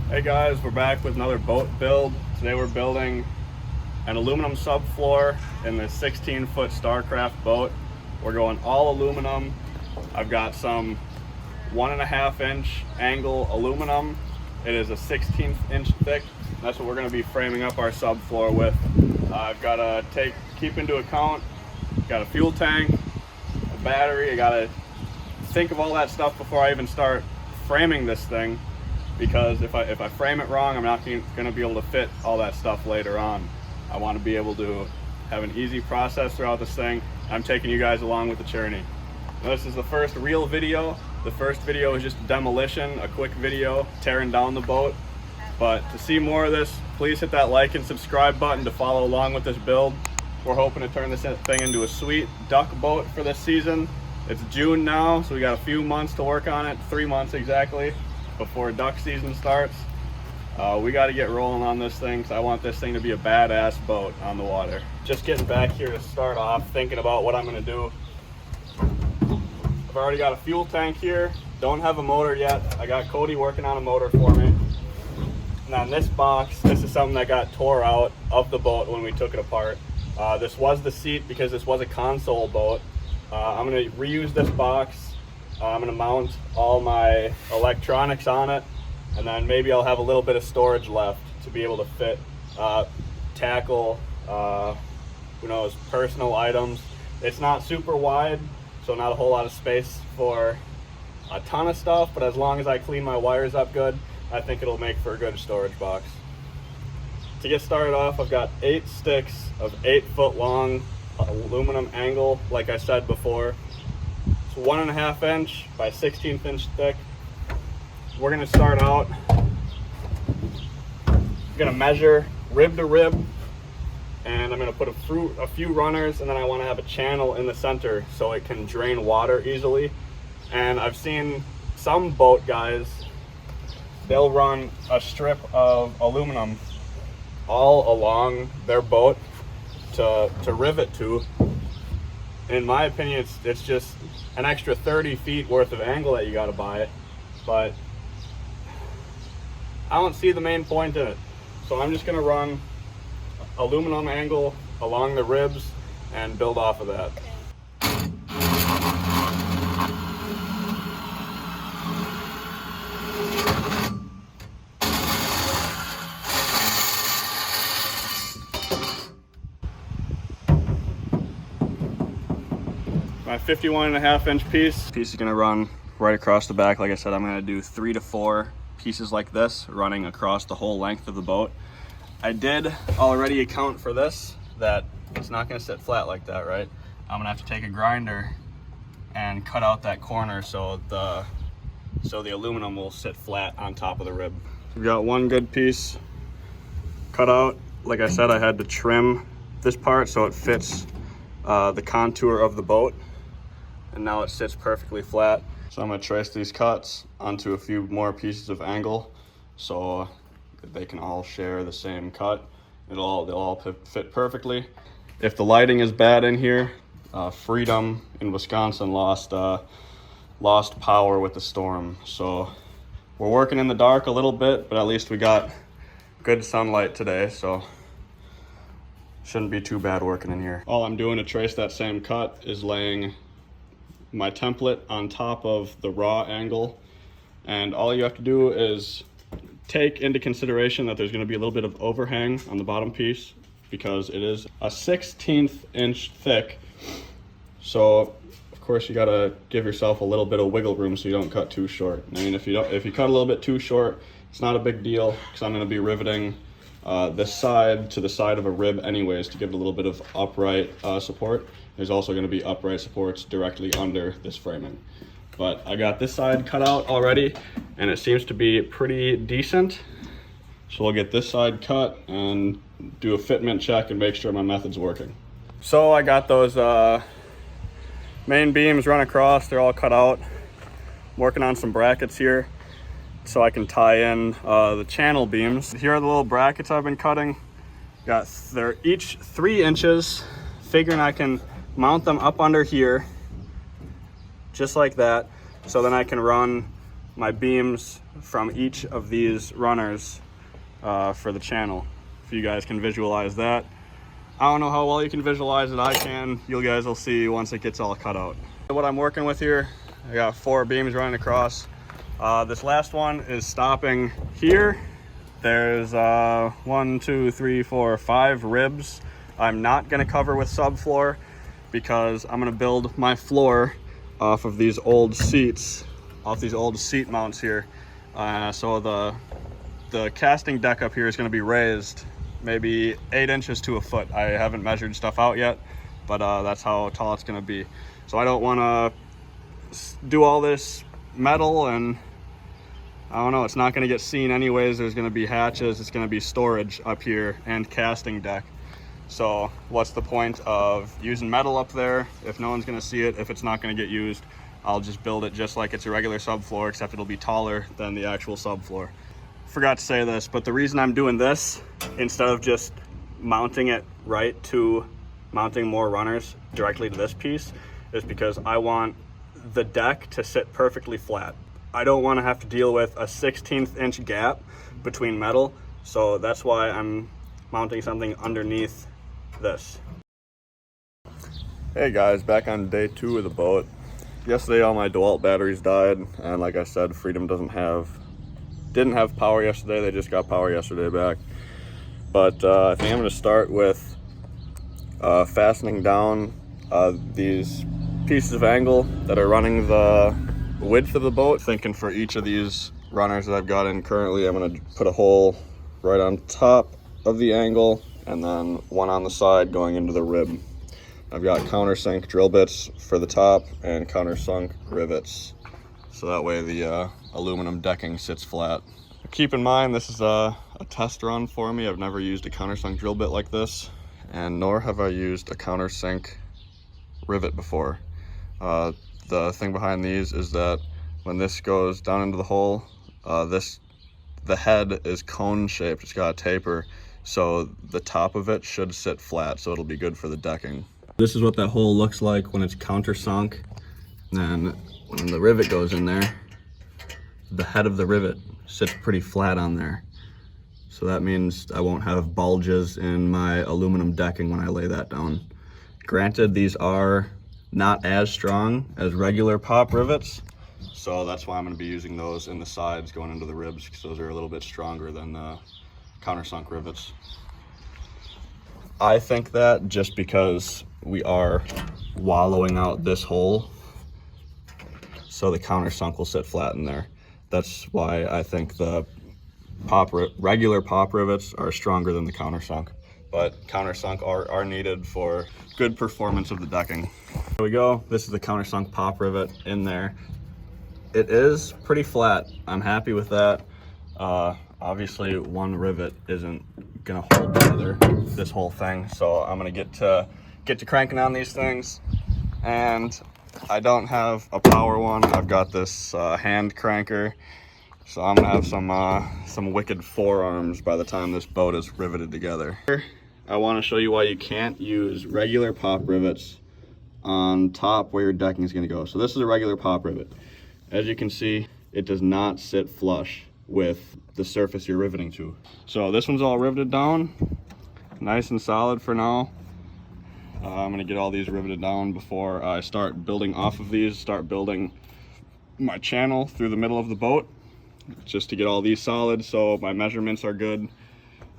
Hey guys, we're back with another boat build. Today we're building an aluminum subfloor in this 16-foot Starcraft boat. We're going all aluminum. I've got some 1.5-inch angle aluminum. It is a 16th inch thick. That's what we're going to be framing up our subfloor with. I've got to keep into account, got a fuel tank, a battery. I got to think of all that stuff before I even start framing this thing, because if I frame it wrong, I'm not going to be able to fit all that stuff later on. I want to be able to have an easy process throughout this thing. I'm taking you guys along with the journey. Now, this is the first real video. The first video is just demolition, a quick video tearing down the boat. But to see more of this, please hit that like and subscribe button to follow along with this build. We're hoping to turn this thing into a sweet duck boat for this season. It's June now, so we got a few months to work on it, 3 months exactly, before duck season starts. We got to get rolling on this thing, because I want this thing to be a badass boat on the water. Just getting back here to start off, thinking about what I'm going to do. I've already got a fuel tank here, don't have a motor yet. I got Cody working on a motor for me. And on this box, this is something that got tore out of the boat when we took it apart. This was the seat because this was a console boat. I'm going to reuse this box. I'm going to mount all my electronics on it, and then maybe I'll have a little bit of storage left to be able to fit tackle, who knows, personal items. It's not super wide, so not a whole lot of space for a ton of stuff, but as long as I clean my wires up good, I think it'll make for a good storage box. To get started off, I've got 8 sticks of 8-foot long aluminum angle, like I said before. 1.5 inch by 16th inch thick. We're gonna start out, I'm gonna measure rib to rib, and I'm gonna put a few runners, and then I want to have a channel in the center so it can drain water easily. And I've seen some boat guys, they'll run a strip of aluminum all along their boat to rivet to. In my opinion, it's just an extra 30 feet worth of angle that you got to buy, but I don't see the main point in it. So I'm just going to run aluminum angle along the ribs and build off of that. My 51.5 inch piece is gonna run right across the back. Like I said, I'm gonna do 3 to 4 pieces like this running across the whole length of the boat. I did already account for this, that it's not gonna sit flat like that, right? I'm gonna have to take a grinder and cut out that corner so the aluminum will sit flat on top of the rib. We've got one good piece cut out. Like I said, I had to trim this part so it fits the contour of the boat, and now it sits perfectly flat. So I'm gonna trace these cuts onto a few more pieces of angle so they can all share the same cut. They'll all fit perfectly. If the lighting is bad in here, Freedom in Wisconsin lost power with the storm. So we're working in the dark a little bit, but at least we got good sunlight today, so shouldn't be too bad working in here. All I'm doing to trace that same cut is laying my template on top of the raw angle, and all you have to do is take into consideration that there's going to be a little bit of overhang on the bottom piece because it is a 16th inch thick. So of course you got to give yourself a little bit of wiggle room so you don't cut too short. I mean, if you cut a little bit too short, it's not a big deal, because I'm going to be riveting this side to the side of a rib anyways to give it a little bit of upright support. There's also going to be upright supports directly under this framing. But I got this side cut out already, and it seems to be pretty decent. So we'll get this side cut and do a fitment check and make sure my method's working. So I got those main beams run across, they're all cut out. I'm working on some brackets here so I can tie in the channel beams. Here are the little brackets I've been cutting. They're each 3 inches, figuring I can mount them up under here, just like that. So then I can run my beams from each of these runners for the channel. If you guys can visualize that. I don't know how well you can visualize it. I can. You guys will see once it gets all cut out. What I'm working with here, I got 4 beams running across. This last one is stopping here. There's 1, 2, 3, 4, 5 ribs. I'm not gonna cover with subfloor because I'm gonna build my floor off of these old seats, off these old seat mounts here. So the casting deck up here is gonna be raised maybe 8 inches to a foot. I haven't measured stuff out yet, but that's how tall it's gonna be. So I don't wanna do all this metal, and I don't know, it's not gonna get seen anyways. There's gonna be hatches, it's gonna be storage up here and casting deck. So what's the point of using metal up there if no one's gonna see it, if it's not gonna get used? I'll just build it just like it's a regular subfloor, except it'll be taller than the actual subfloor. Forgot to say this, but the reason I'm doing this instead of just mounting it right to mounting more runners directly to this piece is because I want the deck to sit perfectly flat. I don't want to have to deal with a 1/16 inch gap between metal, so that's why I'm mounting something underneath this. Hey guys, back on day 2 of the boat. Yesterday all my DeWalt batteries died, and like I said, Freedom didn't have power yesterday. They just got power yesterday back. But I think I'm going to start with fastening down these pieces of angle that are running the width of the boat. Thinking for each of these runners that I've got in currently, I'm going to put a hole right on top of the angle and then one on the side going into the rib. I've got countersink drill bits for the top and countersunk rivets, so that way the aluminum decking sits flat. Keep in mind, this is a test run for me. I've never used a countersunk drill bit like this, and nor have I used a countersink rivet before. The thing behind these is that when this goes down into the hole, the head is cone shaped. It's got a taper, so the top of it should sit flat, so it'll be good for the decking. This is what that hole looks like when it's countersunk. And then when the rivet goes in there, the head of the rivet sits pretty flat on there. So that means I won't have bulges in my aluminum decking when I lay that down. Granted, these are not as strong as regular pop rivets, so that's why I'm going to be using those in the sides going into the ribs, because those are a little bit stronger than the countersunk rivets. I think that just because we are wallowing out this hole, so the countersunk will sit flat in there. That's why I think the regular pop rivets are stronger than the countersunk, but countersunk are needed for good performance of the decking. Here we go. This is the countersunk pop rivet in there. It is pretty flat. I'm happy with that. Obviously, one rivet isn't gonna hold together this whole thing, so I'm gonna get to cranking on these things. And I don't have a power one. I've got this hand cranker, so I'm gonna have some wicked forearms by the time this boat is riveted together. I want to show you why you can't use regular pop rivets on top where your decking is going to go. So this is a regular pop rivet. As you can see, it does not sit flush with the surface you're riveting to. So this one's all riveted down, nice and solid for now. I'm going to get all these riveted down before I start building off of these, start building my channel through the middle of the boat, just to get all these solid so my measurements are good.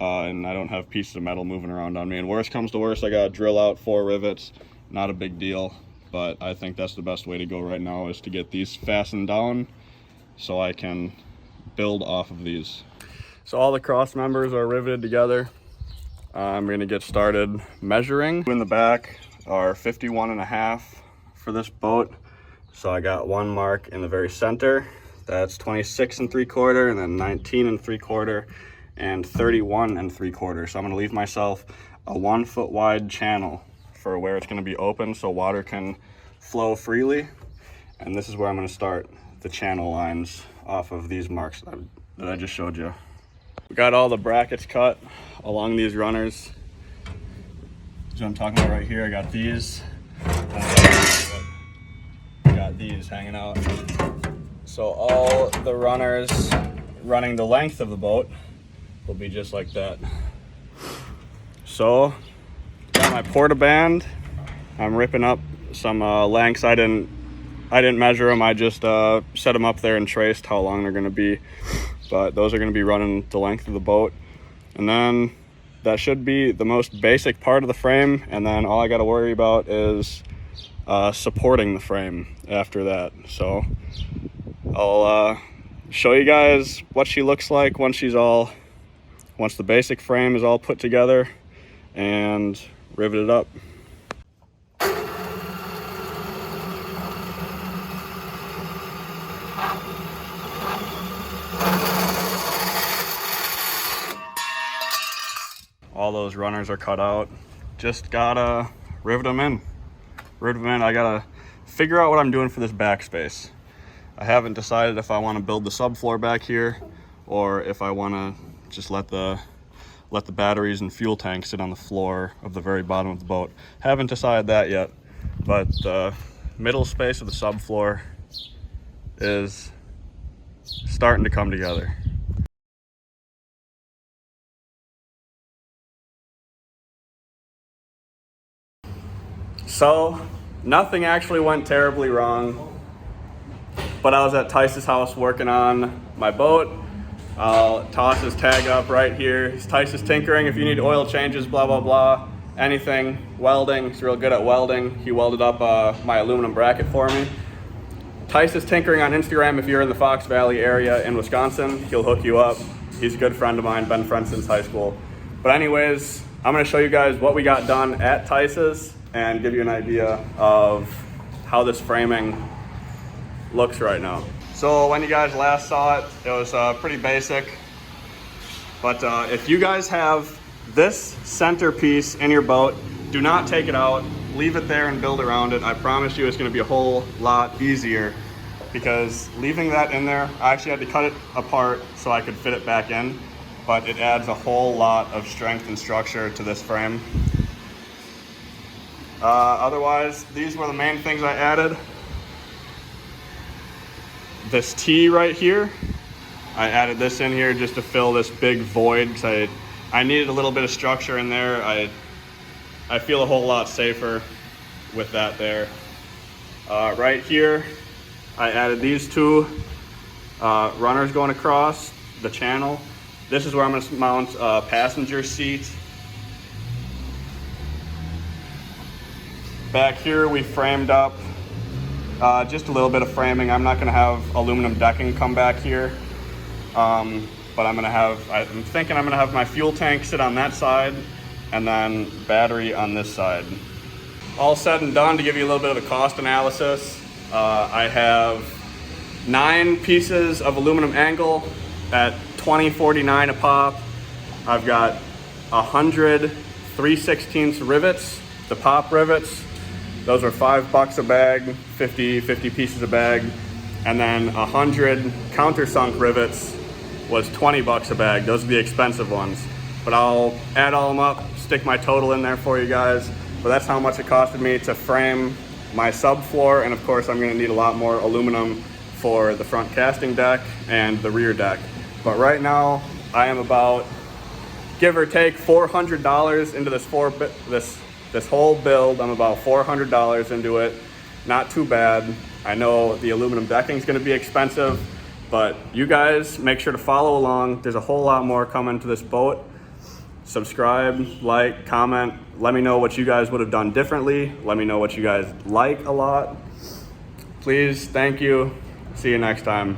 And I don't have pieces of metal moving around on me. And worst comes to worst, I gotta drill out 4 rivets. Not a big deal, but I think that's the best way to go right now, is to get these fastened down so I can build off of these. So all the cross members are riveted together. I'm gonna get started measuring. In the back are 51.5 for this boat. So I got one mark in the very center. That's 26 3/4, and then 19 3/4. And 31 3/4. So I'm gonna leave myself a 1 foot wide channel for where it's gonna be open so water can flow freely. And this is where I'm gonna start the channel lines off of these marks that I just showed you. We got all the brackets cut along these runners. That's what I'm talking about right here. I got these. I got these hanging out. So all the runners running the length of the boat will be just like that. So got my portaband. I'm ripping up some lengths. I didn't measure them. I just set them up there and traced how long they're going to be. But those are going to be running the length of the boat. And then that should be the most basic part of the frame. And then all I got to worry about is supporting the frame after that. So I'll show you guys what she looks like once the basic frame is all put together and riveted up. All those runners are cut out. Just gotta rivet them in. I gotta figure out what I'm doing for this backspace. I haven't decided if I want to build the subfloor back here or if I want to just let the batteries and fuel tank sit on the floor of the very bottom of the boat. Haven't decided that yet, but the middle space of the subfloor is starting to come together. So nothing actually went terribly wrong, but I was at Tice's house working on my boat. I'll toss his tag up right here. He's Tice's Tinkering. If you need oil changes, blah, blah, blah, anything, welding, he's real good at welding. He welded up my aluminum bracket for me. Tice's Tinkering on Instagram. If you're in the Fox Valley area in Wisconsin, he'll hook you up. He's a good friend of mine, been friends since high school. But anyways, I'm gonna show you guys what we got done at Tice's and give you an idea of how this framing looks right now. So when you guys last saw it, it was pretty basic. But if you guys have this centerpiece in your boat, do not take it out. Leave it there and build around it. I promise you it's gonna be a whole lot easier, because leaving that in there, I actually had to cut it apart so I could fit it back in, but it adds a whole lot of strength and structure to this frame. Otherwise, these were the main things I added. This T right here, I added this in here just to fill this big void, because I needed a little bit of structure in there. I feel a whole lot safer with that there. Right here, I added these two runners going across the channel. This is where I'm going to mount a passenger seat. Back here we framed up just a little bit of framing. I'm not going to have aluminum decking come back here, but I'm thinking I'm going to have my fuel tank sit on that side and then battery on this side. All said and done, to give you a little bit of a cost analysis, I have 9 pieces of aluminum angle at $20.49 a pop. I've got 100 3/16 rivets, the pop rivets. Those are $5 a bag, 50 pieces a bag. And then 100 countersunk rivets was $20 a bag. Those are the expensive ones. But I'll add all them up, stick my total in there for you guys. But that's how much it costed me to frame my subfloor. And of course, I'm gonna need a lot more aluminum for the front casting deck and the rear deck. But right now, I am about, give or take, $400 into this whole build. I'm about $400 into it. Not too bad. I know the aluminum decking is going to be expensive, but you guys make sure to follow along. There's a whole lot more coming to this boat. Subscribe, like, comment. Let me know what you guys would have done differently. Let me know what you guys like a lot. Please, thank you. See you next time.